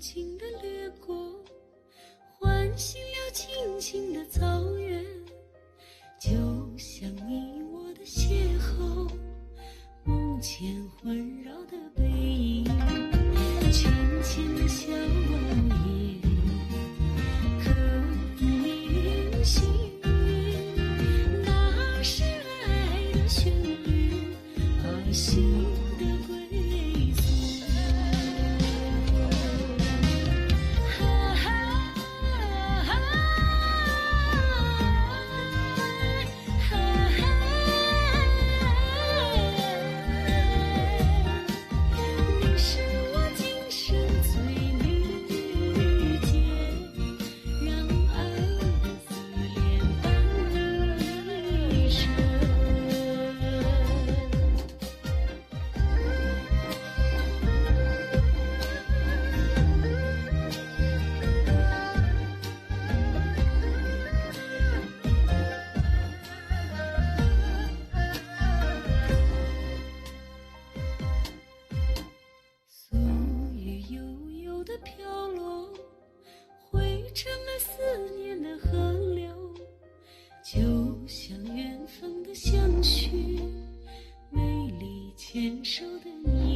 轻地掠过，唤醒了青青的草原，就像你我的邂逅，梦前环绕的背影，浅浅的笑颜，刻骨铭心。那是爱的旋律，心的归宿。哈哈哈你是我今生最美的遇见，让爱的思念伴你一生。岁月悠悠地飘落，汇成了思念的河流，就像远方的相许，美丽牵手的你。